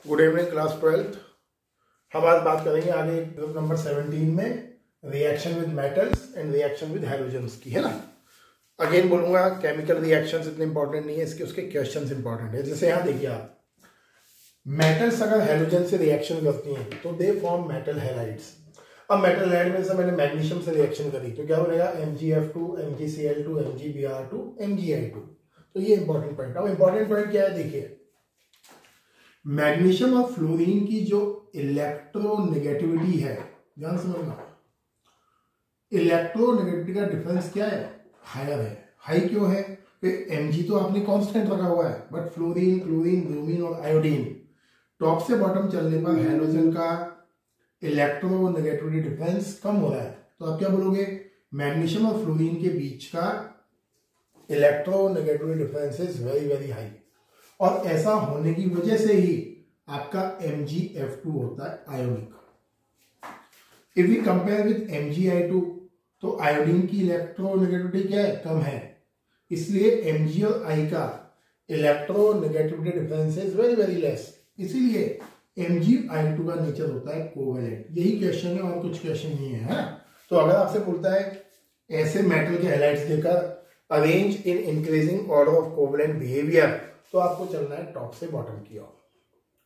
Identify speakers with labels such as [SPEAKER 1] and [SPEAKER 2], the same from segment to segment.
[SPEAKER 1] Good evening class 12th। हम आज बात करेंगे आगे ग्रुप नंबर 17 में reaction with metals and reaction with halogens की, है ना। अगेन बोलूंगा केमिकल रिएक्शंस इतने इंपॉर्टेंट नहीं है, इसके उसके क्वेश्चंस इंपॉर्टेंट है। जैसे यहाँ देखिए आप, मेटल्स अगर हैलोजन से रिएक्शन करती हैं तो दे फॉर्म मेटल हैलाइड्स। अब मेटल हैलाइड में से मैंने मैग्नीशियम से रिएक्शन करी तो क्या बनेगा, MgF2, MgCl2, MgBr2, MgI2। तो ये इंपॉर्टेंट पॉइंट। अब इंपॉर्टेंट पॉइंट क्या है, देखिए मैग्नीशियम और फ्लोरीन की जो इलेक्ट्रोनेगेटिविटी है, ध्यान समझना, इलेक्ट्रोनेगेटिविटी का डिफरेंस क्या है, हायर है। हाई क्यों है, Mg तो आपने कांस्टेंट रखा हुआ है, बट फ्लोरीन, क्लोरीन, ब्रोमीन और आयोडीन टॉप से बॉटम चलने पर हैलोजन का इलेक्ट्रोनेगेटिविटी डिफरेंस कम हो रहा है। तो आप क्या बोलोगे, मैग्नीशियम और फ्लोरीन के बीच का electronegativity difference is very very high, और ऐसा होने की वजह से ही आपका MgF2 होता है ionic. If we compare with MgI2 तो आयोडीन की इलेक्ट्रोनेगेटिविटी क्या है, कम है, इसलिए Mg और I का electronegativity difference is very very less, इसीलिए MgI2 का नेचर होता है कोवेलेंट। यही क्वेश्चन है और कुछ क्वेश्चन नहीं है। तो अगर आपसे बोलता है ऐसे मेटल के हैलाइड्स देकर arrange in increasing order of covalent behaviour, तो आपको चलना है टॉप से बॉटम की ओर।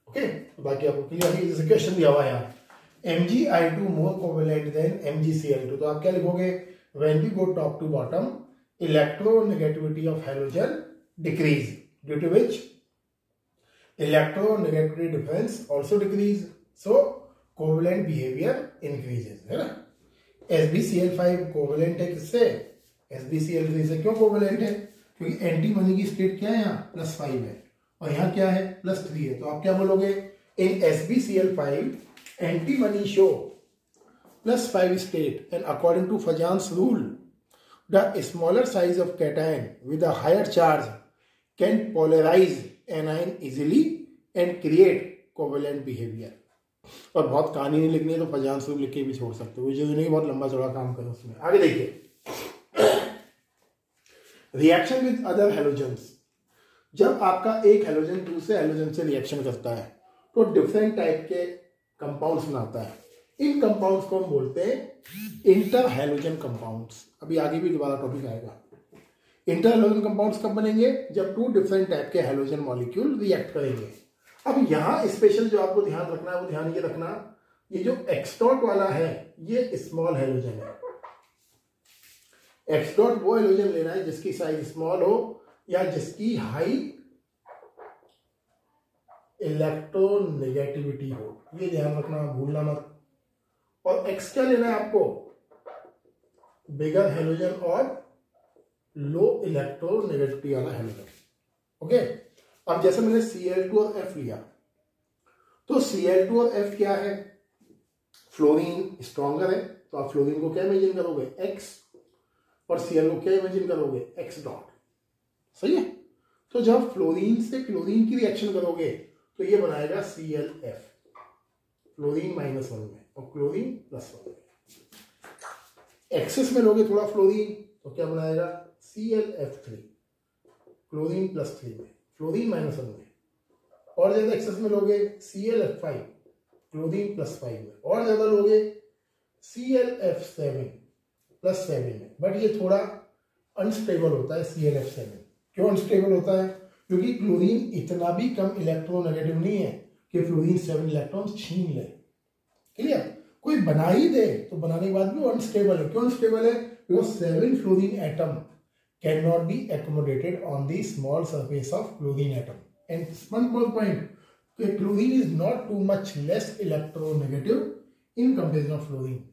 [SPEAKER 1] ओके, तो बाकी आपको क्लियर है। जैसे क्वेश्चन दिया हुआ है यहाँ, MgI2 मोर कोवेलेंट देन MgCl2, तो आप क्या लिखोगे, when we go top to bottom electronegativity of halogen decrease, due to which electronegativity difference also decrease, so covalent behaviour increases, है ना। SbCl5 कोवेलेंट है किससे, SbCl3 से। क्यों कोवेलेंट है, क्योंकि एंटी मनी की स्टेट क्या है, यहाँ +5 है और यहाँ क्या है, +3 है। तो आप क्या बोलोगे, in SbCl5 antimony show +5 state and according to Fajans rule the smaller size of cation with a higher charge can polarise anion easily and create covalent behaviour. और बहुत कहानी नहीं लिखनी है तो फजान्स रूल लिख के भी छोड़ सकते हो, जो नहीं बहुत लंबा चौड़ा काम करो उसमें। आगे देखिए, रिएक्शन विद अदर हैलोजेंस। जब आपका एक हैलोजन दूसरे हैलोजन से रिएक्शन करता है तो डिफरेंट टाइप के कंपाउंड्स बनाता है। इन कंपाउंड्स को हम बोलते हैं इंटर हैलोजन कंपाउंड्स। अभी आगे भी दोबारा टॉपिक आएगा। इंटर हैलोजन कंपाउंड्स कब बनेंगे, जब टू डिफरेंट टाइप के हैलोजन मॉलिक्यूल रिएक्ट करेंगे। अब यहाँ स्पेशल जो आपको ध्यान रखना है वो ध्यान ये रखना, ये जो X डॉट वाला है ये स्मॉल हैलोजन है। X डॉट वो हैलोजन लेना है जिसकी साइज स्मॉल हो या जिसकी हाई इलेक्ट्रोनेगेटिविटी हो, ये ध्यान रखना, भूलना मत। और X क्या लेना है आपको, बिगर हैलोजन और लो इलेक्ट्रोनेगेटिविटी वाला हैलोजन। ओके, अब जैसे मैंने Cl2 और F लिया तो Cl2 और F क्या है, फ्लोरीन स्ट्रॉन्गर है तो आप फ्लोरीन को क्या इमेजिन करोगे, X, और Cl को क्या इमेजिन करोगे, X डॉट। सही है। तो जब फ्लोरीन से क्लोरीन की रिएक्शन करोगे तो ये बनाएगा ClF, फ्लोरीन -1 में और क्लोरीन +1 में। एक्सेस में लोगे थोड़ा फ्लोरीन तो क्या बनाएगा, ClF3, क्लोरीन +3 में, फ्लोरीन -1 में। और ज्यादा एक्सेस में लोगे ClF5, क्लोरीन +5 में। और ज्यादा लोगे ClF7 +7 में। बट ये थोड़ा अनस्टेबल होता है ClF7। क्यों अनस्टेबल होता है, क्योंकि क्लोरीन इतना भी कम इलेक्ट्रोनेगेटिव नहीं है कि फ्लोरीन 7 इलेक्ट्रॉन छीन ले। क्लियर, कोई बना ही दे तो बनाने के बाद भी वो अनस्टेबल है। क्यों अनस्टेबल है, because 7 fluorine atom can not be accommodated on the small surface of chlorine atom. And one more point, chlorine is not too much less electronegative in comparison of fluorine.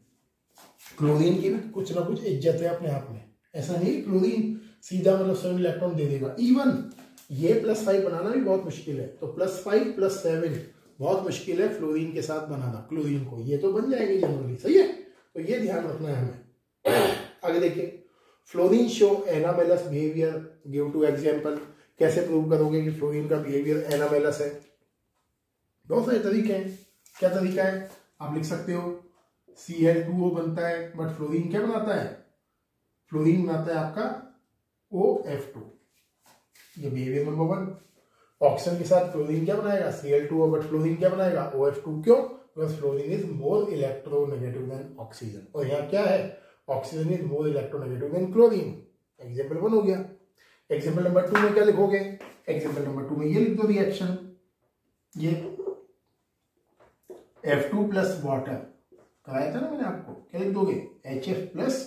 [SPEAKER 1] Chlorine की भी कुछ ना कुछ इज्जत है अपने आप में, ऐसा नहीं क्लोरीन सीधा मतलब 7 इलेक्ट्रॉन दे देगा। इवन ये +5 बनाना भी बहुत मुश्किल है, तो +5 +7 बहुत मुश्किल है फ्लोरीन के साथ बनाना क्लोरीन को। ये तो बन जाएगी जनरली, सही है। तो ये ध्यान रखना है हमें। आगे देखिए, fluorine show anomalous behaviour, give two example. कैसे प्रूव करोगे कि फ्लोरीन का बिहेवियर एनामेलस है, बहुत सारे तरीके हैं। क्या तरीका है, आप लिख सकते हो Cl2O बनता है, बट फ्लोरीन क्या बनाता है, फ्लोरीन बनाता है आपका OF2, ये बिहेवियर नंबर 1। ऑक्सीजन के साथ फ्लोरीन क्या बनाएगा, Cl2, बट फ्लोरीन क्या बनाएगा, OF2। क्यों, because fluorine is more electronegative than oxygen, और यहाँ क्या है, oxygen is more electronegative than chlorine. Example 1 हो गया। एग्जाम्पल नंबर 2 में क्या लिखोगे, एग्जाम्पल नंबर 2 में ये लिख दो रिएक्शन, ये F2 प्लस वाटर कराया था ना मैंने आपको, क्या लिख दोगे, HF plus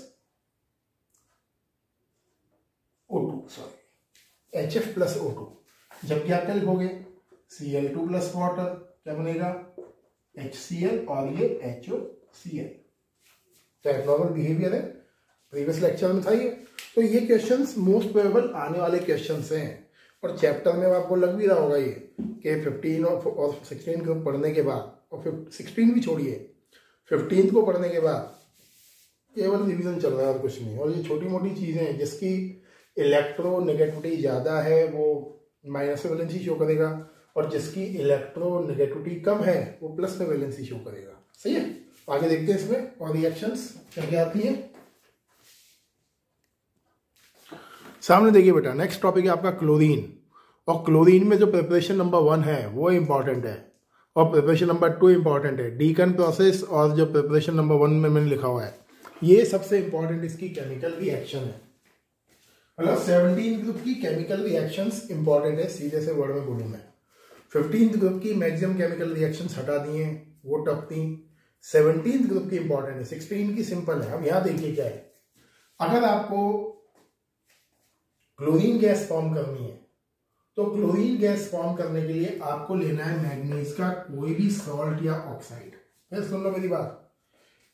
[SPEAKER 1] O2, sorry HF plus O2। जबकि आप क्या लिखोगे, Cl2 प्लस वाटर क्या बनेगा, HCl, और ये HOCl। तो एब्नॉर्मल बिहेवियर है, प्रीवियस लेक्चर में था ये। तो ये क्वेश्चंस मोस्ट प्रोबेबल आने वाले क्वेश्चंस हैं, और चैप्टर में आपको लग भी रहा होगा ये कि 15 और 16 को पढ़ने के बाद, और 16 भी छोड़िए, 15 को पढ़ने के बाद केवल रिवीजन चल रहा है और कुछ नहीं। और ये छोटी मोटी चीज़ें हैं, जिसकी इलेक्ट्रोनेगेटिविटी ज़्यादा है वो माइनस में वैलेंसी शो करेगा, और जिसकी इलेक्ट्रोनेगेटिविटी कम है वो प्लस में वैलेंसी शो करेगा। सही है, आगे देखते हैं इसमें और रिएक्शंस क्या क्या आती है। सामने देखिए बेटा, नेक्स्ट टॉपिक है आपका क्लोरीन, और क्लोरीन में जो प्रिपरेशन नंबर 1 है वो इंपॉर्टेंट है, और प्रिपरेशन नंबर 2 इंपॉर्टेंट है, डीकन प्रोसेस, और जो प्रिपरेशन नंबर 1 में मैंने लिखा हुआ है ये सबसे इंपॉर्टेंट इसकी केमिकल रिएक्शन है। मतलब 17 ग्रुप की केमिकल रिएक्शंस इंपॉर्टेंट है, सीधे से वर्ड में बोलूं मैं। 15 ग्रुप की मैक्सिमम केमिकल रिएक्शंस हटा दिए, वो टफ थी। 17 ग्रुप की इंपॉर्टेंट है, 16 की सिंपल है। अब यहां देखिए क्या है, अगर आपको क्लोरीन गैस फॉर्म करनी है तो क्लोरीन गैस फॉर्म करने के लिए आपको लेना है मैग्नीज का कोई भी सॉल्ट या ऑक्साइड। फिर सुन लो मेरी बात,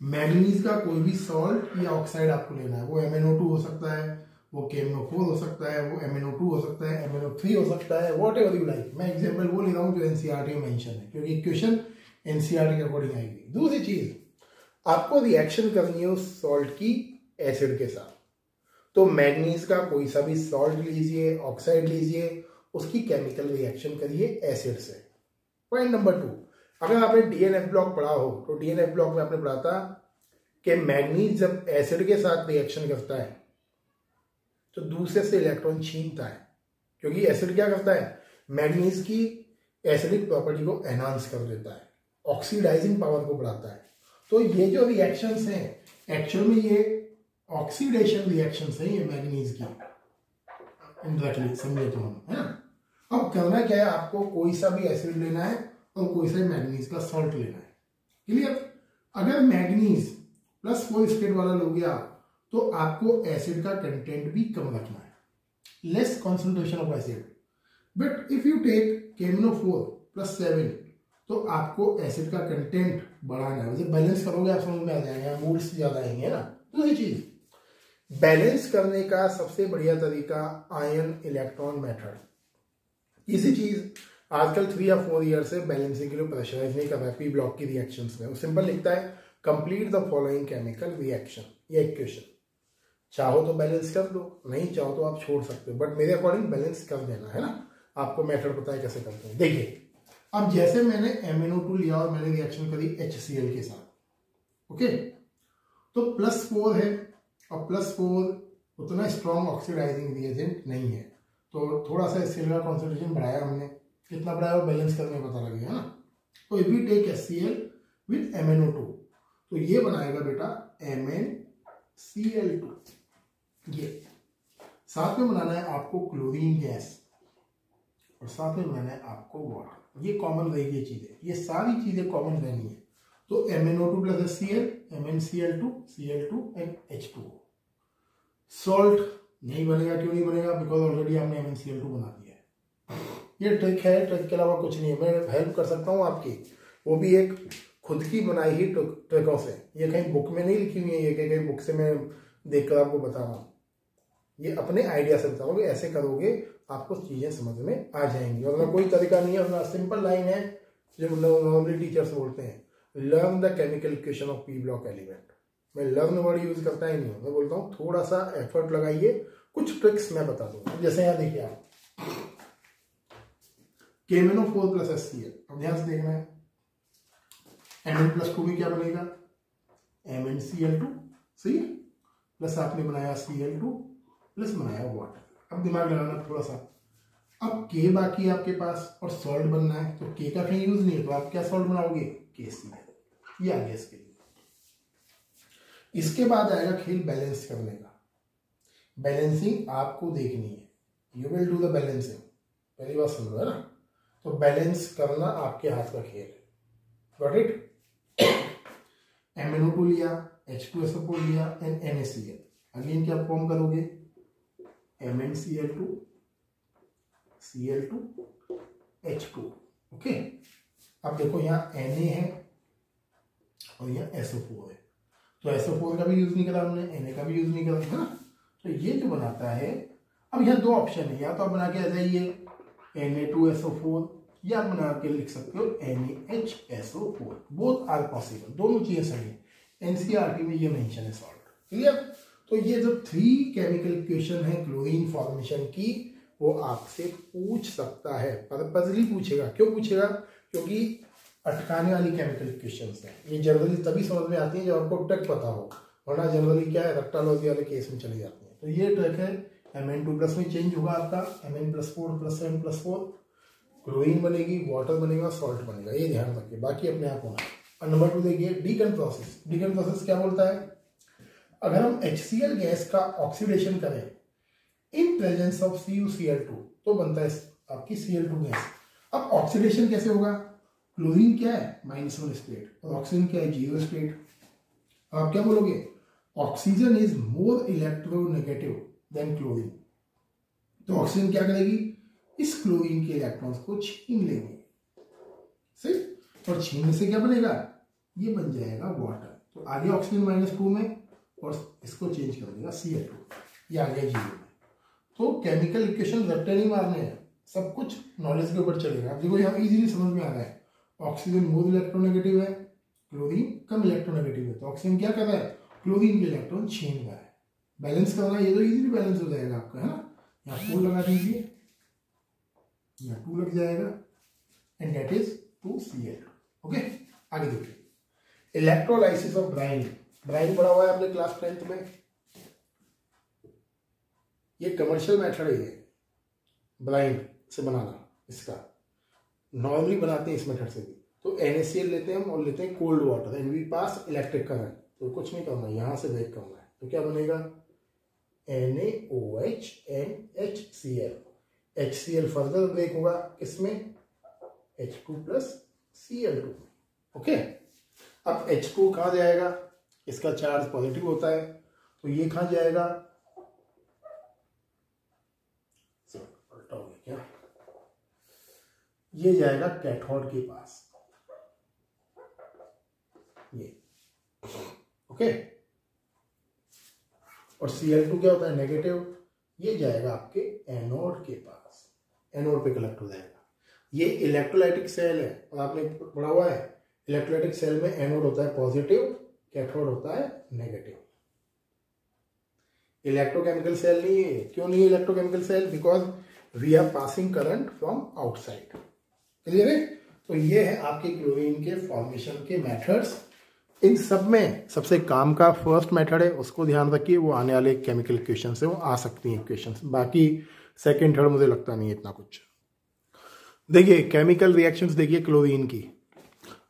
[SPEAKER 1] मैग्नीज का कोई भी सॉल्ट या ऑक्साइड आपको लेना है। वो MnO2 हो सकता है, वो KMnO4 हो सकता है, वो MnO2 हो सकता है, MnO3 हो सकता है, वॉट एवर यू लाइक। मैं एग्जाम्पल वो ले रहा हूँ जो एनसीईआरटी में मेंशन है, क्योंकि क्वेश्चन एनसीईआरटी के अकॉर्डिंग आएगी। दूसरी चीज, आपको रिएक्शन करनी है उस सॉल्ट की एसिड के साथ, तो मैग्नीज का कोई सा भी सॉल्ट लीजिए, ऑक्साइड लीजिए, उसकी केमिकल रिएक्शन करिए एसिड से। पॉइंट नंबर 2, अगर आपने DNF ब्लॉक पढ़ा हो तो DNF ब्लॉक में आपने पढ़ा था कि मैग्नीज जब एसिड के साथ रिएक्शन करता है तो दूसरे से इलेक्ट्रॉन छीनता है, क्योंकि एसिड क्या करता है, मैग्नीज की एसिडिक प्रॉपर्टी को एनहांस कर देता है, ऑक्सीडाइजिंग पावर को बढ़ाता है। तो ये जो रिएक्शंस हैं एक्चुअल में ये ऑक्सीडेशन रिएक्शंस हैं, ये मैग्नीज की इनडायरेक्टली समझे तो हम, है ना। अब करना क्या है, आपको कोई सा भी एसिड लेना है और कोई सा मैग्नीज का सॉल्ट लेना है। क्लियर। अगर मैग्नीज +4 स्टेट वाला लोगे आप तो आपको एसिड का कंटेंट भी कम रखना है, less concentration of acid. But if you take KMnO4 +7 तो आपको एसिड का कंटेंट बढ़ाना है। जब बैलेंस करोगे आप समझ में आ जाएगा, मोल्स ज्यादा आएंगे, है ना। दूसरी चीज, बैलेंस करने का सबसे बढ़िया तरीका आयन इलेक्ट्रॉन मेथड। इसी चीज आजकल 3 या 4 ईयर से बैलेंसिंग के लिए प्रेशराइज नहीं कर रहा है पी ब्लॉक की रिएक्शंस में। वो सिंपल लिखता है complete the following chemical reaction, ये इक्वेशन। चाहो तो बैलेंस कर दो, नहीं चाहो तो आप छोड़ सकते हो, बट मेरे अकॉर्डिंग बैलेंस कर देना, है ना। आपको मेथड पता है कैसे करते हैं। देखिए, अब जैसे मैंने MnO2 लिया और मैंने रिएक्शन करी HCl के साथ, ओके, तो +4 है, और +4 उतना स्ट्रॉन्ग ऑक्सीडाइजिंग रिएजेंट नहीं है, तो थोड़ा सा HCl का कॉन्सेंट्रेशन बढ़ाया हमने। कितना बढ़ाया वो बैलेंस करने में पता लगेगा ना। तो if we take HCl with MnO2 तो ये बनाएगा बेटा MnCl2। ये साथ में बनाना है आपको क्लोरीन गैस, और साथ में बनाना है आपको वाटर। ये कॉमन रहेगी ये चीजें, ये सारी चीजें कॉमन रहनी है। तो MnO2 + HCl, MnCl2, Cl2 and H2O। Salt नहीं बनेगा, क्यों नहीं बनेगा, बिकॉज ऑलरेडी हमने MnCl2 बना दिया है। ये ट्रिक है, ट्रिक के अलावा कुछ नहीं है। मैं हेल्प कर सकता हूँ आपकी, वो भी एक खुद की बनाई ही ट्रिकों से। ये कहीं बुक में नहीं लिखी हुई है, ये कहीं बुक से मैं देखकर आपको बता रहा हूँ। ये अपने आइडिया से बताओगे, ऐसे करोगे आपको चीजें समझ में आ जाएंगी। और कोई तरीका नहीं है, सिंपल लाइन है जो नॉर्मली टीचर्स बोलते हैं, learn the chemical equation of P block element. मैं लर्न वर्ड यूज करता ही नहीं हूँ, मैं बोलता हूँ थोड़ा सा एफर्ट लगाइए, कुछ ट्रिक्स मैं बता दूंगा। जैसे यहाँ देखिए आप KMnO4 + HCl, अब ध्यान से देखना है, Mn+2 में क्या बनेगा, MnCl2, सही है, प्लस आपने बनाया Cl2 प्लस बनाया वाटर। अब दिमाग लगाना थोड़ा सा, अब के बाकी है आपके पास और सॉल्ट बनना है, तो के का कहीं यूज नहीं है तो आप क्या सॉल्ट बनाओगे, KCl। ये आ गया इसके लिए। इसके बाद आएगा खेल बैलेंस करने का। बैलेंसिंग आपको देखनी है, you will do the balancing, पहली बात समझ लो है ना। तो बैलेंस करना आपके हाथ का खेल है, गॉट इट। MnO2 लिया, H2SO4 लिया एंड NaCl, अगेन क्या फॉर्म करोगे, MnCl2 Cl2 H2। ओके, अब देखो यहाँ Na है और यहाँ SO4 है, तो SO4 का भी यूज नहीं करा हमने, Na का भी यूज नहीं करा, है ना। तो ये जो बनाता है, अब यहाँ दो ऑप्शन है, या तो आप बना के आ जाइए Na2SO4 या आप बना के लिख सकते हो NaHSO4, बोथ आर पॉसिबल, दोनों चीजें सही है। NCERT में ये मेंशन है सॉल्ट, क्लियर। तो ये जो 3 केमिकल इक्वेशन है क्लोरीन फॉर्मेशन की, वो आपसे पूछ सकता है, पर्पजली पूछेगा। क्यों पूछेगा, क्योंकि अटकाने वाली केमिकल इक्वेशंस है। ये जनरली तभी समझ में आती है जब आपको ट्रिक पता हो, वरना जनरली क्या है, रेक्टालॉजी वाले केस में चली जाती है। तो ये ट्रिक है, Mn2+ में चेंज होगा आपका, Mn+4 + 7+4, क्लोरीन बनेगी, वाटर बनेगा, सॉल्ट बनेगा, ये ध्यान रखिए, बाकी अपने आप होना है। और नंबर 2 देखिए डीकन प्रोसेस। डीकन प्रोसेस क्या बोलता है, अगर हम HCl गैस का ऑक्सीडेशन करें इन प्रेजेंस ऑफ CuCl2 तो बनता है आपकी Cl2 गैस। अब ऑक्सीडेशन कैसे होगा, क्लोरीन क्या है -1 स्टेट और ऑक्सीजन क्या है 0 स्टेट। आप क्या बोलोगे, oxygen is more electronegative than chlorine. तो ऑक्सीजन क्या करेगी, इस क्लोरीन के इलेक्ट्रॉन्स को छीन लेगी, सही। और छीनने से क्या बनेगा, ये बन जाएगा वाटर। तो आगे ऑक्सीजन -2 में और इसको चेंज कर देगा Cl2, ये आ गया 0 में। तो केमिकल इक्वेशन रट्टे नहीं मारने हैं, सब कुछ नॉलेज के ऊपर चलेगा। देखो यहाँ इजीली समझ में आ रहा है, ऑक्सीजन मोर इलेक्ट्रोनेगेटिव है, क्लोरीन कम इलेक्ट्रोनेगेटिव है, तो ऑक्सीजन क्या कर रहा है, क्लोरीन के इलेक्ट्रॉन छीन रहा है। बैलेंस करना, ये तो इजीली बैलेंस हो जाएगा आपका, है ना। यहाँ 4 लगा दीजिए, यहाँ 2 लग जाएगा and that is 2Cl2। Okay, आगे देखिए इलेक्ट्रोलाइसिस ऑफ ब्राइन। ब्राइन पढ़ा हुआ है आपने क्लास 10th में, ये कमर्शियल मेथड है ब्राइन से बनाना, इसका नॉर्मली बनाते हैं इस मेथड से भी। तो NaCl लेते हैं हम और लेते हैं cold water and we pass electric current. तो कुछ नहीं करना, यहां से ब्रेक करना है, तो क्या बनेगा NaOH and HCl। HCl further break होगा किसमें, H2 + Cl2। ओके, अब H2 कहाँ जाएगा, इसका चार्ज पॉजिटिव होता है, तो ये कहाँ जाएगा, उल्टा हो गया क्या, ये जाएगा कैथोड के पास, ये। ओके, और Cl2 क्या होता है नेगेटिव, ये जाएगा आपके एनोड के पास, एनोड पे कलेक्ट हो जाएगा। ये इलेक्ट्रोलाइटिक सेल है और आपने पढ़ा हुआ है इलेक्ट्रोलाइटिक सेल में एनोड होता है पॉजिटिव, कैथोड होता है नेगेटिव। इलेक्ट्रोकेमिकल सेल नहीं है। क्यों नहीं है electrochemical cell, because we are passing current from outside, clear है। तो ये है आपके क्लोरीन के फॉर्मेशन के मेथड्स। इन सब में सबसे काम का फर्स्ट मेथड है, उसको ध्यान रखिए, वो आने वाले केमिकल इक्वेशन से वो आ सकती हैं इक्वेशंस, बाकी सेकंड थर्ड मुझे लगता नहीं है इतना कुछ। देखिए केमिकल रिएक्शंस देखिए क्लोरीन की।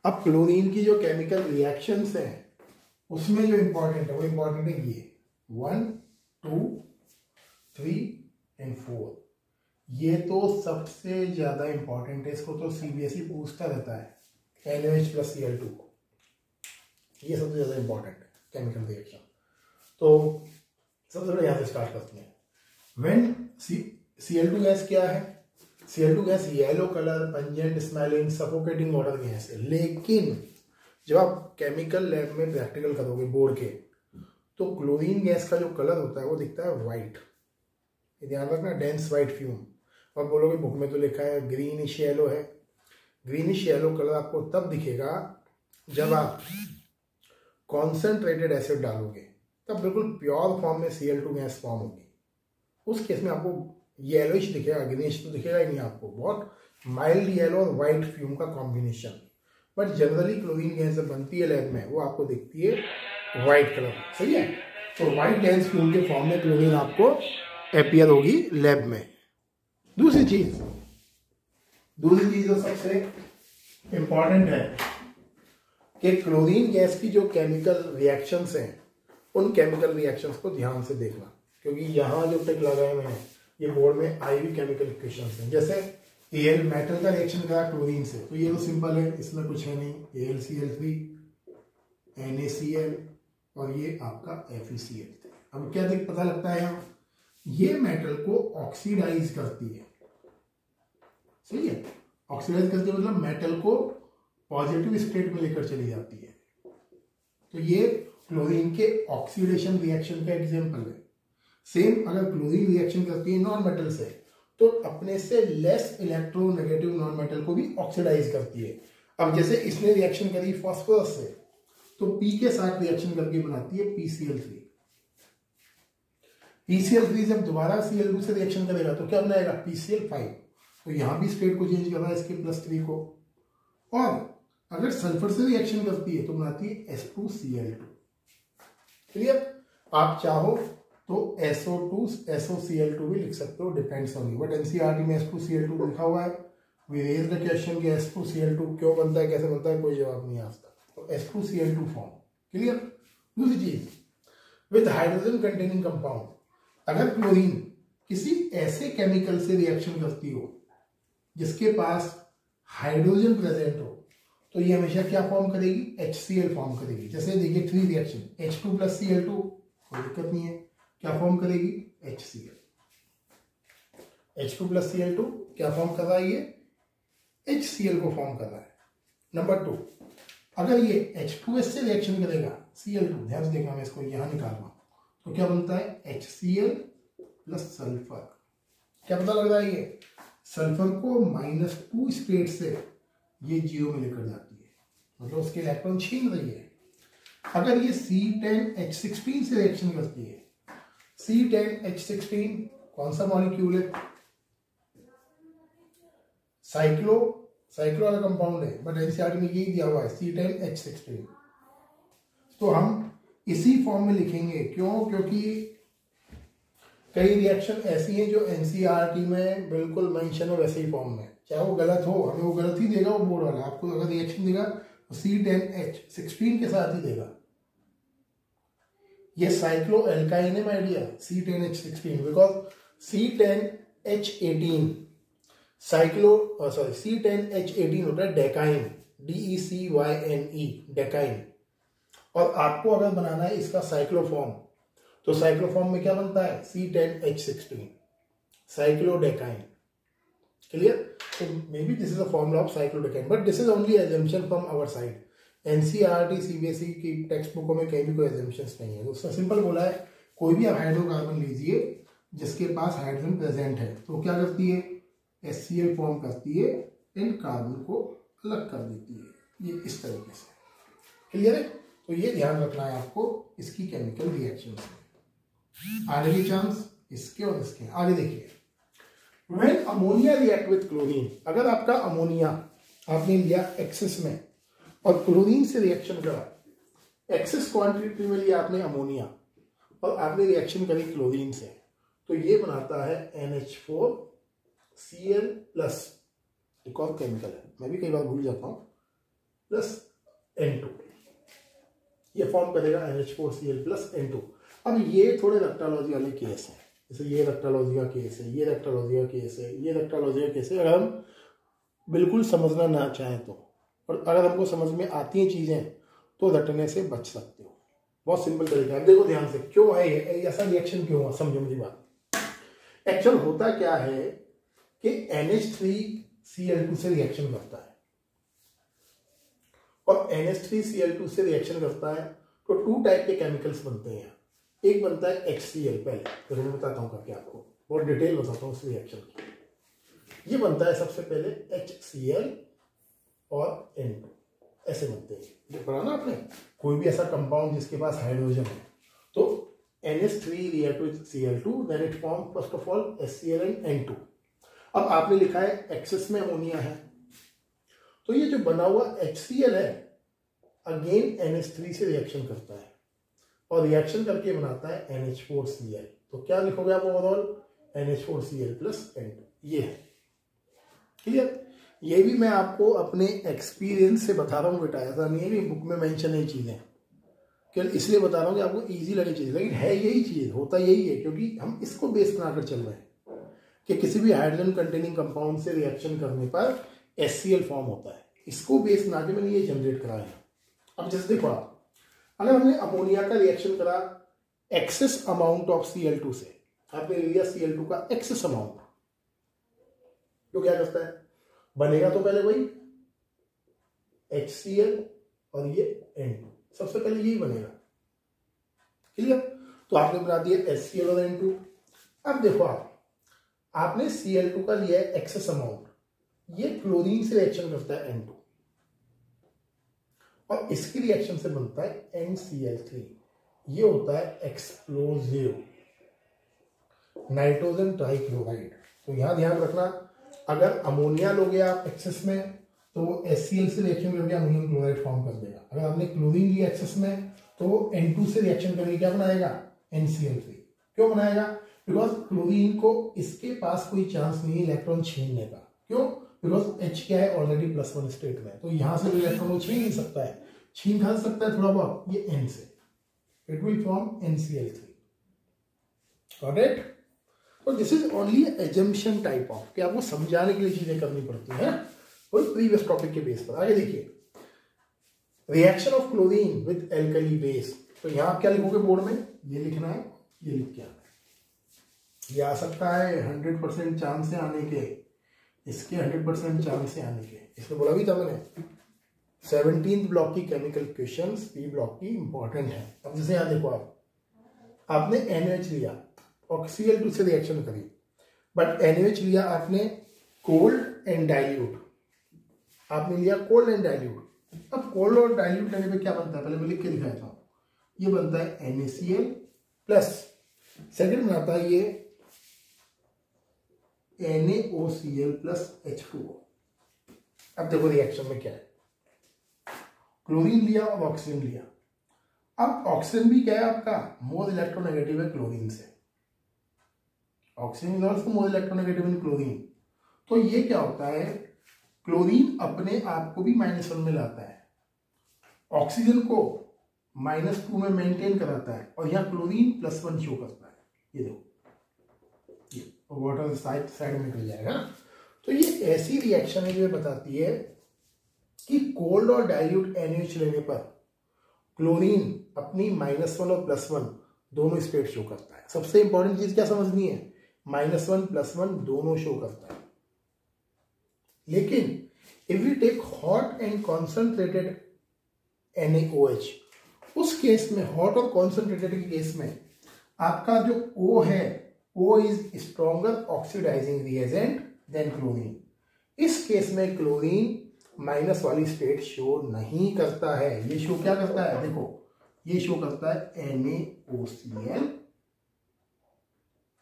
[SPEAKER 1] अब क्लोरीन की जो केमिकल रिएक्शंस हैं उसमें जो इंपॉर्टेंट है वो इंपॉर्टेंट है ये 1, 2, 3 एंड 4। ये तो सबसे ज्यादा इंपॉर्टेंट है, इसको तो CBSE पूछता रहता है, NaOH + Cl2, ये सबसे ज्यादा इंपॉर्टेंट है केमिकल रिएक्शन। तो सबसे पहले यहां से स्टार्ट करते हैं। व्हेन Cl2 गैस क्या है, Cl2 gas yellow colour, pungent smelling, suffocating order gas है। लेकिन जब आप केमिकल लैब में प्रैक्टिकल करोगे बोर्ड के, तो क्लोरीन गैस का जो कलर होता है वो दिखता है व्हाइट, ध्यान रखना, डेंस व्हाइट फ्यूम। और बोलोगे बुक में तो लिखा है ग्रीनिश येलो है। ग्रीनिश येलो कलर आपको तब दिखेगा जब आप कॉन्सेंट्रेटेड एसिड डालोगे, तब बिल्कुल प्योर फॉर्म में Cl2 गैस फॉर्म होगी। उस केस में आपको येलोइश दिखेगा, ग्रीनिश तो दिखेगा ही नहीं आपको, बहुत माइल्ड येलो और व्हाइट फ्यूम का combination. But generally chlorine gas जब बनती है लैब में वो आपको दिखती है व्हाइट कलर, सही है। तो व्हाइट डेंस फ्यूम के फॉर्म में क्लोरीन आपको अपीयर होगी लैब में। दूसरी चीज जो सबसे इंपॉर्टेंट है कि क्लोरीन गैस की जो केमिकल रिएक्शंस हैं उन केमिकल रिएक्शंस को ध्यान से देखना, क्योंकि यहाँ जो टिक लगाए हुए हैं ये बोर्ड में आई हुई केमिकल इक्वेशंस हैं। जैसे Al मेटल का रिएक्शन करा क्लोरीन से, तो ये तो सिंपल है, इसमें कुछ है नहीं, AlCl3 NaCl और ये आपका FeCl3। अब क्या पता लगता है यहाँ, ये मेटल को ऑक्सीडाइज करती है, सही है, ऑक्सीडाइज करती है मतलब मेटल को पॉजिटिव स्टेट में लेकर चली जाती है। तो ये क्लोरीन के ऑक्सीडेशन रिएक्शन का एग्जांपल है। सेम अगर क्लोरीन रिएक्शन करती है नॉन मेटल से, तो अपने से लेस इलेक्ट्रोनेगेटिव नॉन मेटल को भी ऑक्सीडाइज करती है। अब जैसे इसने रिएक्शन करी फास्फोरस से, तो P के साथ रिएक्शन करके बनाती है PCl3। PCl3 जब दोबारा Cl2 से रिएक्शन करेगा तो क्या बनाएगा PCl5। तो यहां भी स्टेट को चेंज कर रहा है इसके +3 को। और अगर सल्फर से रिएक्शन करती है तो बनाती है S2Cl2। क्लियर? आप चाहो तो SO2 SOCl2 भी लिख सकते हो, depends on you, but NCERT में S2Cl2 लिखा हुआ है। वी रेज द क्वेश्चन कि S2Cl2 क्यों बनता है, कैसे बनता है, कोई जवाब नहीं आज तक। तो S2Cl2 फॉर्म। क्लियर? दूसरी चीज, विद हाइड्रोजन कंटेनिंग कंपाउंड, अगर क्लोरीन किसी ऐसे केमिकल से रिएक्शन करती हो जिसके पास हाइड्रोजन प्रेजेंट हो, तो ये हमेशा क्या फॉर्म करेगी, HCl फॉर्म करेगी। जैसे देखिए 3 रिएक्शन H2 + Cl2, कोई दिक्कत नहीं है, क्या फॉर्म करेगी HCl। H2 + Cl2 क्या फॉर्म कर रहा है, ये HCl को फॉर्म कर रहा है। नंबर 2, अगर ये H2S से रिएक्शन करेगा Cl2, ध्यान से देखना, मैं इसको यहां निकाल रहा हूं, तो क्या बनता है HCl + सल्फर। क्या पता लग रहा है, ये सल्फर को -2 स्टेट से ये 0 में लेकर जाती है, मतलब उसके इलेक्ट्रॉन छीन रही है। अगर ये C10H16 से रिएक्शन करती है, C10H16 कौन सा मॉलिक्यूल है, साइक्लो वाला कंपाउंड है, बट एनसीईआरटी में यही दिया हुआ है C10H16। तो हम इसी फॉर्म में लिखेंगे, क्यों, क्योंकि कई रिएक्शन ऐसी हैं जो एनसीईआरटी में बिल्कुल मेंशन है वैसे ही फॉर्म में, चाहे वो गलत हो, हमें वो गलत ही देगा वो बोर्ड वाला। आपको अगर रिएक्शन देगा तो C10H16 के साथ ही देगा। ये साइक्लो एल्काइन है my dear, C10H16, because C10H18 C10H18 होता है डेकाइन, DECYNE, डेकाइन। और आपको अगर बनाना है इसका साइक्लोफॉर्म, तो साइक्लोफॉर्म में क्या बनता है, C10H16, cyclodecyne. Clear? So maybe this is a formula of cyclodecane, but this is only assumption from our side. NCERT CBSE की टेक्स्ट बुकों में कहीं भी कोई assumptions नहीं है। उसने सिंपल बोला है, कोई भी आप हाइड्रोकार्बन लीजिए जिसके पास हाइड्रोजन प्रेजेंट है, तो क्या करती है, HCl फॉर्म करती है, इन कार्बन को अलग कर देती है, ये इस तरीके से। क्लियर है? तो ये ध्यान रखना है आपको इसकी केमिकल रिएक्शन से। आगे की चांस इसके और इसके। आगे देखिए, When ammonia react with chlorine, अगर आपका अमोनिया आपने लिया एक्सेस में और क्लोरीन से रिएक्शन करा, एक्सेस क्वांटिटी में लिया आपने अमोनिया और आपने रिएक्शन करी क्लोरीन से, तो ये बनाता है NH4Cl+, एक और केमिकल है, मैं भी कई बार भूल जाता हूं, +N2, ये फॉर्म करेगा NH4Cl+N2। अब ये थोड़े रेक्टालॉजी वाले केस हैं, जैसे ये रेक्टालॉजी का केस है, ये रेक्टालॉजी का केस है, ये रेक्टालॉजी का केस है। अगर हम बिल्कुल समझना ना चाहें तो, और अगर हमको समझ में आती हैं चीजें तो रटने से बच सकते हो। बहुत सिंपल तरीका है, देखो ध्यान से, क्यों है ऐसा रिएक्शन, क्यों हुआ, समझो मेरी बात। एक्चुअल होता क्या है कि NH3Cl2 से रिएक्शन करता है, और NH3Cl2 से रिएक्शन करता है तो 2 टाइप के केमिकल्स बनते हैं। एक बनता है HCl, पहले फिर मैं बताता हूँ क्या, आपको बहुत डिटेल बताता हूँ उस रिएक्शन की। ये बनता है सबसे पहले HCl और N2, ऐसे बनते हैं। जो पढ़ा ना आपने, कोई भी ऐसा कंपाउंड जिसके पास हाइड्रोजन है, तो NH3 react with Cl2, then it form first of all HCl and N2। अब आपने लिखा है एक्सेस में अमोनिया है, तो ये जो बना हुआ HCl है अगेन NH3 से रिएक्शन करता है और रिएक्शन करके बनाता है NH4Cl। तो क्या लिखोगे आप ओवरऑल, NH4Cl+N2। ये है। क्लियर? ये भी मैं आपको अपने एक्सपीरियंस से बता रहा हूँ बेटा, ऐसा नहीं है कि बुक में मेंशन है चीज़ें, केवल इसलिए बता रहा हूँ कि आपको इजी लगे चीज़, लेकिन है यही चीज़, होता यही है, क्योंकि हम इसको बेस बनाकर चल रहे हैं कि किसी भी हाइड्रोजन कंटेनिंग कंपाउंड से रिएक्शन करने पर HCl फॉर्म होता है। इसको बेस बना के मैंने ये जनरेट कराया है। अब जैसे देखो आप, अगर हमने अमोनिया का रिएक्शन करा एक्सेस अमाउंट ऑफ Cl2 से, आपने लिया Cl2 का एक्सेस अमाउंट, तो क्या करता है, बनेगा तो पहले वही HCl और ये N2, सबसे पहले यही बनेगा। क्लियर? तो आपने बना दिया HCl और N2। अब देखो आपने Cl2 का लिया है एक्सेस अमाउंट, ये क्लोरीन से रिएक्शन करता है N2 और इसकी रिएक्शन से बनता है NCl3, ये होता है एक्सप्लोजिव नाइट्रोजन ट्राइक्लोराइड। तो यहां ध्यान रखना, अगर अमोनिया लोगे आप एक्सेस में तो वो HCl से रिएक्शन करके अमोनियम क्लोराइड फॉर्म कर देगा। अगर आपने क्लोरीन लिया एक्सेस में तो वो N2 से रिएक्शन करके क्या बनाएगा, NCl3। क्यों बनाएगा? बिकॉज क्लोरीन को इसके पास कोई चांस नहीं है इलेक्ट्रॉन छीनने का। क्यों? बिकॉज H क्या है, ऑलरेडी +1 स्टेट में, तो यहां से इलेक्ट्रॉन को छीन नहीं सकता है, छीन खा सकता है थोड़ा बहुत, ये N से, it will form NCl3। Got it? तो this is only assumption type of, कि आपको समझाने के लिए चीजें करनी पड़ती हैं कोई प्रीवियस टॉपिक के बेस पर। आगे देखिए, reaction of chlorine with alkali base. तो यहां आप क्या लिखोगे बोर्ड में, ये लिखना है, ये लिख के आना है। ये आ सकता है 100% चांस से आने के, इसके 100% चांस से आने के। इसमें बोला भी था मैंने 17th ब्लॉक की केमिकल क्वेश्चंस पी ब्लॉक की इंपॉर्टेंट है। अब जैसे यहां देखो आपने NaOH लिया और Cl2 से रिएक्शन करी, बट NaOH लिया आपने कोल्ड एंड डाइल्यूट, आपने लिया कोल्ड एंड डाइल्यूट। अब कोल्ड और डाइल्यूट लेने पे क्या बनता है, पहले मैं लिख के दिखाया था, ये बनता है NaCl प्लस सेकेंड बनाता है ये NaOCl प्लस H2O। अब देखो रिएक्शन में क्या है, क्लोरीन लिया और ऑक्सीजन लिया। अब ऑक्सीजन भी क्या है आपका, मोर इलेक्ट्रोनेगेटिव है क्लोरीन से, oxygen is also more electronegative in chlorine. तो ये क्या होता है, क्लोरीन अपने आप को भी -1 में लाता है, ऑक्सीजन को -2 में मेंटेन कराता है, और यहाँ क्लोरीन +1 शो करता है। ये देखो, ये वाटर साइड में निकल जाएगा। तो ये ऐसी रिएक्शन है जो बताती है कि कोल्ड और डाइल्यूट NaOH लेने पर क्लोरीन अपनी -1 और +1 दोनों स्टेट शो करता है। सबसे इंपॉर्टेंट चीज क्या समझनी है, -1 +1 दोनों शो करता है। लेकिन if you take hot and concentrated NaOH, उस केस में, हॉट और कॉन्सेंट्रेटेड के केस में आपका जो O है, O is stronger oxidising reagent than chlorine. इस केस में क्लोरीन माइनस वाली स्टेट शो नहीं करता है, ये शो क्या करता है, देखो ये शो करता है NaOCl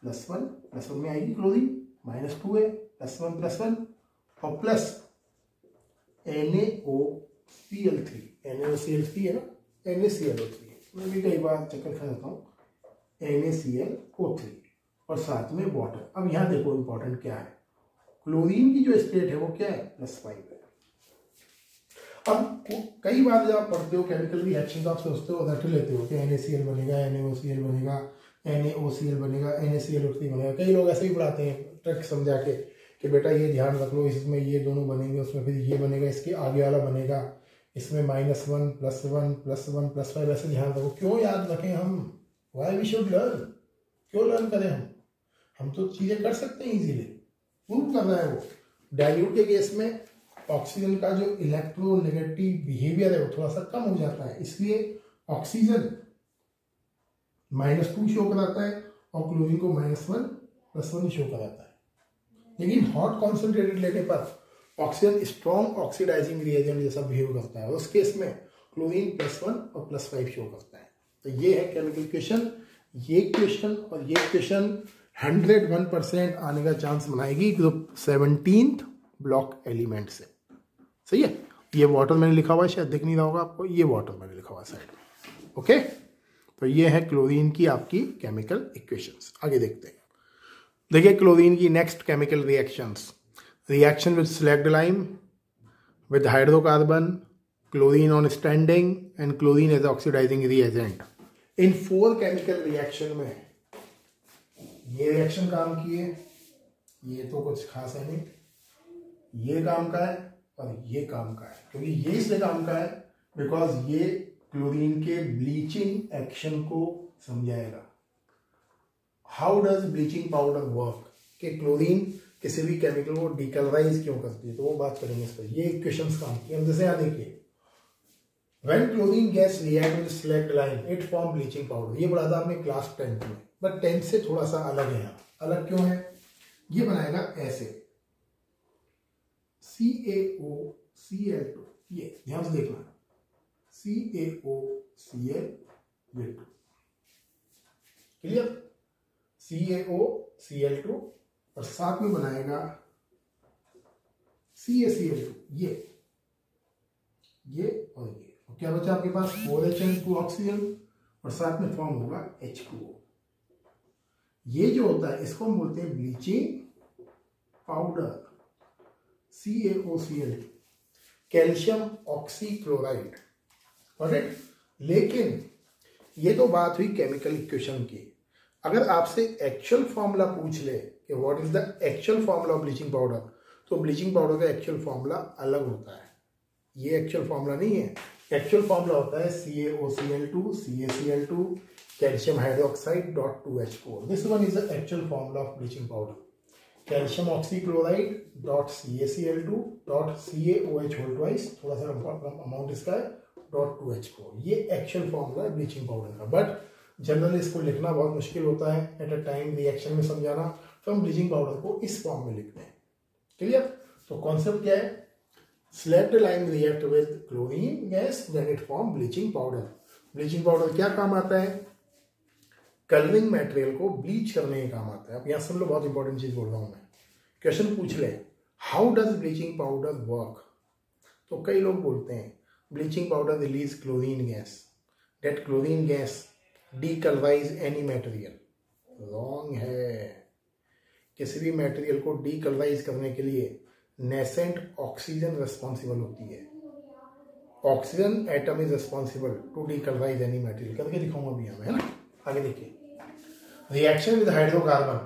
[SPEAKER 1] +1 में आएगी क्लोरीन, -2 है, +1 और प्लस NaOCl3 है ना, NaClO3, मैं भी कई बार चक्कर खा जाता हूँ, NaClO3 और साथ में वाटर। अब यहाँ देखो इंपॉर्टेंट क्या है, क्लोरीन की जो स्टेट है वो क्या है, +5 है। अब कई बार जब आप पढ़ते हो केमिकल रिएक्शन तो आप सोचते हो, रट लेते हो कि NaCl बनेगा, NaOCl बनेगा, NaOCl बनेगा, NaClO3 बनेगा। कई लोग ऐसे ही पढ़ाते हैं ट्रिक समझा के कि बेटा ये ध्यान रख लो, इसमें ये दोनों बनेंगे, उसमें फिर ये बनेगा, इसके आगे वाला बनेगा, इसमें -1 +1 +1 +5, ऐसे ध्यान रखो। क्यों याद रखें हम, वाई वी शुड लर्न, क्यों लर्न करें हम तो चीजें कर सकते हैं इजीली, प्रूव करना है वो। डाइल्यूट के केस में ऑक्सीजन का जो इलेक्ट्रोनेगेटिव बिहेवियर है वो थोड़ा सा कम हो जाता है, इसलिए ऑक्सीजन -2 शो कराता है और क्लोरीन को -1 +1 शो कराता है। लेकिन हॉट कॉन्सेंट्रेटेड लेने पर ऑक्सीजन स्ट्रॉन्ग ऑक्सीडाइजिंग रिएजेंट जैसा बिहेव करता है, उस केस में क्लोरीन +1 और +5 शो करता है। तो ये है केमिकल क्वेश्चन। ये क्वेश्चन और ये क्वेश्चन 101% आने का चांस बनाएगी ग्रुप 17th ब्लॉक एलिमेंट से। सही है, ये वाटर मैंने लिखा हुआ है, शायद दिख नहीं रहा होगा आपको, ये वाटर मैंने लिखा हुआ है साइड में। ओके, तो ये है क्लोरीन की आपकी केमिकल इक्वेशंस। आगे देखते हैं, देखिए क्लोरीन की next chemical reactions, reaction with slaked lime, with hydrocarbon, chlorine on standing and chlorine as oxidising reagent. इन 4 केमिकल रिएक्शन में ये रिएक्शन काम किए, ये तो कुछ खास है नहीं, ये काम का है और ये काम का है। क्योंकि ये इसलिए काम का है बिकॉज ये क्लोरीन के ब्लीचिंग एक्शन को समझाएगा। How does bleaching powder work, कि क्लोरीन किसी भी केमिकल को डीकलराइज क्यों करती है, तो वो बात करेंगे इस पर। ये इक्वेशंस काम की हम, जैसे यहाँ देखिए, when chlorine gas react with slaked lime it form bleaching powder. ये पढ़ा था आपने क्लास 10th में, बट 10th से थोड़ा सा अलग है। यहाँ अलग क्यों है, ये बनाएगा ऐसे CaOCl2, ये ध्यान से देखना, CaOCl2, क्लियर, CaOCl2 और साथ में बनाएगा CaCl2, ये और ये। और क्या बचा आपके पास, 4HN2 ऑक्सीजन और साथ में फॉर्म होगा H2O। ये जो होता है इसको हम बोलते हैं bleaching powder, CaOCl2, calcium oxychloride. Alright, लेकिन ये तो बात हुई केमिकल इक्वेशन की। अगर आपसे एक्चुअल फॉर्मूला पूछ ले कि what is the actual formula of bleaching powder, तो ब्लीचिंग पाउडर का एक्चुअल फॉर्मूला अलग होता है। ये एक्चुअल फॉर्मूला नहीं है, एक्चुअल फॉर्मूला होता है CaOCl2 CaCl2 calcium hydroxide dot 2H4। This one is the actual formula of bleaching powder, calcium oxychloride dot CaCl2 dot CaOH whole twice, थोड़ा सा अमाउंट इसका है, डॉट 2H4। ये एक्चुअल फॉर्मूला है ब्लीचिंग पाउडर का। But generally इसको लिखना बहुत मुश्किल होता है, एट अ टाइम रिएक्शन में समझाना, तो हम ब्लीचिंग पाउडर को इस फॉर्म में लिखते हैं। क्लियर, तो कॉन्सेप्ट क्या है, slaked lime react with chlorine gas then it form bleaching powder. Bleaching powder क्या काम आता है, कलरिंग मटेरियल को ब्लीच करने का काम आता है। अब यहाँ सब लोग बहुत इंपॉर्टेंट चीज बोल रहा हूं मैं, क्वेश्चन पूछ ले how does bleaching powder work, तो कई लोग बोलते हैं bleaching powder release chlorine gas, that chlorine gas decolourise any material. Wrong है, किसी भी मटेरियल को डीकलराइज करने के लिए नेसेंट ऑक्सीजन रिस्पॉन्सिबल होती है। Oxygen atom is responsible to decolourise any material. करके दिखाऊंगा अभी हमें, है ना, आगे देखिए। Reaction with hydrocarbon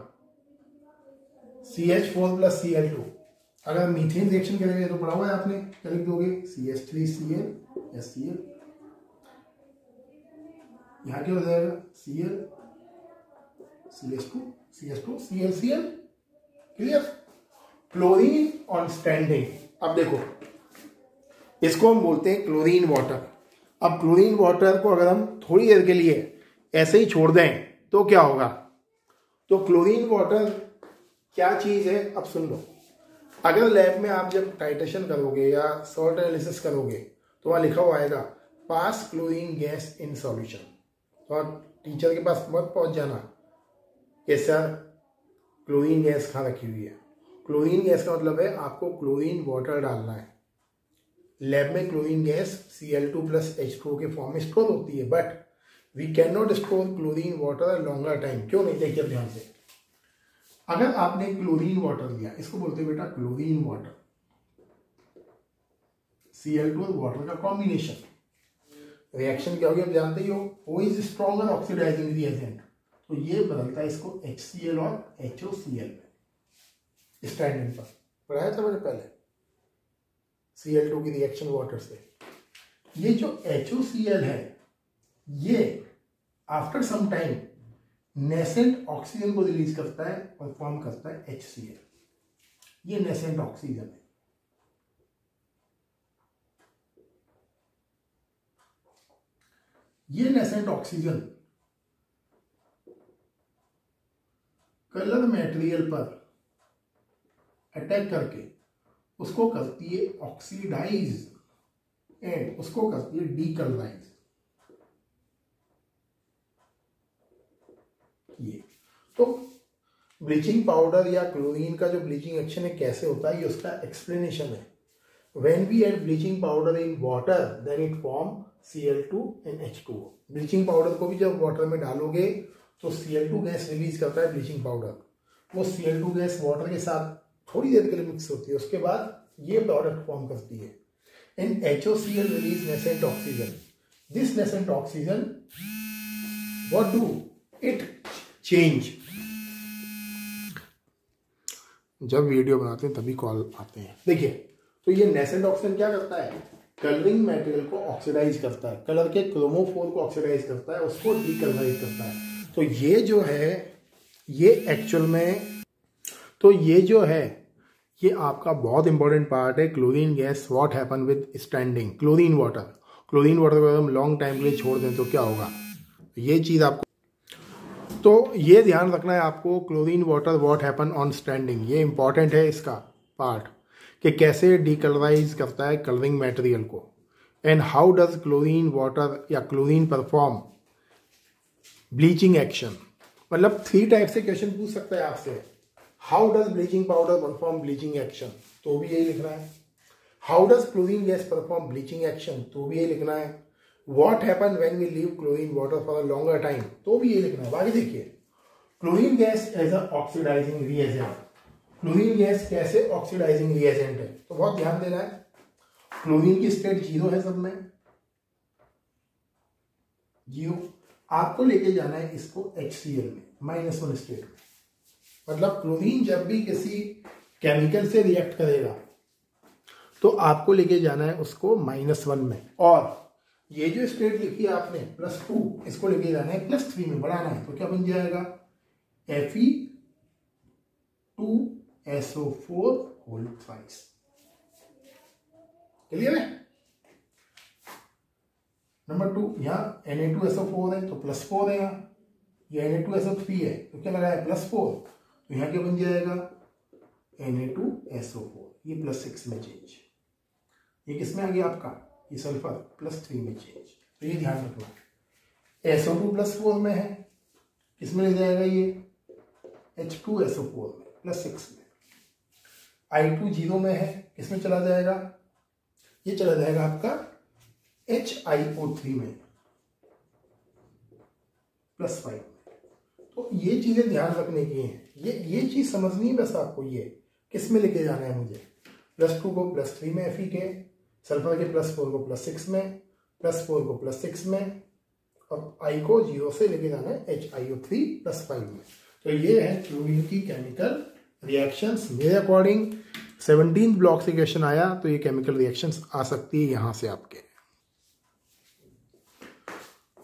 [SPEAKER 1] CH4 plus Cl2, अगर मीथेन रिएक्शन करेंगे तो पढ़ा हुआ है आपने, क्या लिख दोगे, CH3Cl HCl, यहाँ क्या हो जाएगा Cl CH2 ClCl। Clear, chlorine on standing, अब देखो इसको हम बोलते हैं क्लोरीन वाटर। अब क्लोरीन वाटर को अगर हम थोड़ी देर के लिए ऐसे ही छोड़ दें तो क्या होगा, तो क्लोरीन वाटर क्या चीज है, अब सुन लो। अगर लैब में आप जब टाइट्रेशन करोगे या सॉल्ट एनालिसिस करोगे तो वहां लिखा हुआ आएगा पास क्लोरीन गैस इन सॉल्यूशन, और टीचर के पास मत पहुंच जाना कि सर क्लोरीन गैस कहाँ रखी हुई है। क्लोरीन गैस का मतलब है आपको क्लोरीन वाटर डालना है। लैब में chlorine gas Cl2 plus H2O के फॉर्म में स्टोर होती है, but we can not store chlorine water longer time. क्यों नहीं, देखिए ध्यान से, अगर आपने क्लोरीन वाटर लिया, इसको बोलते हैं बेटा क्लोरीन वाटर, Cl2 और वाटर का कॉम्बिनेशन, रिएक्शन क्या होगी आप जानते ही हो, O is stronger oxidising reagent, तो ये बदलता है इसको HCl और HOCl में। स्टैंडिंग पर पढ़ाया था मैंने पहले, Cl2 की रिएक्शन वाटर से। ये जो HOCl है ये after some time nascent oxygen को रिलीज करता है और फॉर्म करता है HCl। ये नेसेंट ऑक्सीजन है। ये नेसेंट ऑक्सीजन कलर मटेरियल पर अटैक करके उसको करती है ऑक्सीडाइज एंड उसको करती है डीकलराइज। ये तो ब्लीचिंग पाउडर या क्लोरीन का जो ब्लीचिंग एक्शन है कैसे होता है, ये उसका एक्सप्लेनेशन है। When we add bleaching powder in water, then it form Cl2 and H2O। Bleaching powder को भी जब वाटर में डालोगे तो Cl2 गैस रिलीज करता है ब्लीचिंग पाउडर, वो Cl2 गैस वाटर के साथ थोड़ी देर के लिए मिक्स होती है, उसके बाद ये प्रोडक्ट फॉर्म करती है। And HOCl release nascent oxygen. This nascent oxygen what do it change. जब वीडियो बनाते हैं तभी कॉल आते हैं। देखिए, तो ये नेसेंट ऑक्सीजन क्या करता है, कलरिंग मटेरियल को ऑक्सीडाइज करता है, कलर के क्रोमोफोर को ऑक्सीडाइज करता है, उसको डीकलराइज करता है। तो ये जो है ये एक्चुअल में, तो ये जो है ये आपका बहुत इंपॉर्टेंट पार्ट है। Chlorine gas what happen with standing chlorine water. Chlorine water को अगर हम लॉन्ग टाइम के लिए छोड़ दें तो क्या होगा, ये चीज़ आपको, तो ये ध्यान रखना है आपको। Chlorine water what happen on standing, ये इंपॉर्टेंट है इसका पार्ट कि कैसे डीकलराइज करता है कलरिंग मटेरियल को। And how does chlorine water या क्लोरीन परफॉर्म ब्लीचिंग एक्शन। मतलब 3 टाइप से क्वेश्चन पूछ सकता है आपसे। How does bleaching powder perform bleaching action, तो भी यही लिखना है। How does chlorine gas perform bleaching action, तो भी यही लिखना है। What happen when we leave chlorine water for a longer time, तो भी यही लिखना है। बाकी देखिए, chlorine gas as a oxidising reagent. Chlorine gas कैसे ऑक्सीडाइजिंग रिएजेंट है, तो बहुत ध्यान देना है। क्लोरीन की स्टेट 0 है सब में, 0। आपको लेके जाना है इसको HCl में, -1 स्टेट में। मतलब क्लोरीन जब भी किसी केमिकल से रिएक्ट करेगा तो आपको लेके जाना है उसको -1 में, और ये जो स्टेट लिखी है आपने +2, इसको लेके जाना है +3 में, बढ़ाना है। तो क्या बन जाएगा, Fe2SO4 होल थ्राइस। क्लियर है। नंबर 2, यहाँ Na2SO4 है तो +4 है, यहाँ ये Na2SO3 है तो क्या लगा है +4, तो यहाँ क्या बन जाएगा Na2SO4, ये +6 में चेंज। ये किस में आ गया आपका, ये सल्फर +3 में चेंज। तो ये ध्यान रखना, SO2 +4 में है, किस में ले जाएगा ये H2SO4 में +6 में। I2 0 में है, किस में चला जाएगा, ये चला जाएगा आपका HiO3 में +5 में। तो ये चीजें ध्यान रखने की हैं, ये चीज समझनी है बस आपको। ये किस में लेके जाना है मुझे, +2 को +3 में Fe के, सल्फर के +4 को +6 में, +4 को +6 में, और I को 0 से लेके जाना है HiO3 +5 में। तो ये है क्लोरीन की केमिकल रिएक्शंस। मेरे अकॉर्डिंग 17 ब्लॉक से क्वेश्चन आया तो ये केमिकल रिएक्शंस आ सकती है यहां से आपके।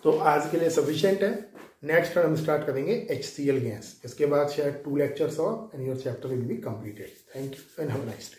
[SPEAKER 1] तो आज के लिए सफिशिएंट है। नेक्स्ट हम स्टार्ट करेंगे HCl गैस। इसके बाद शायद 2 लेक्चर्स और and your chapter will be completed. Thank you and have a nice day.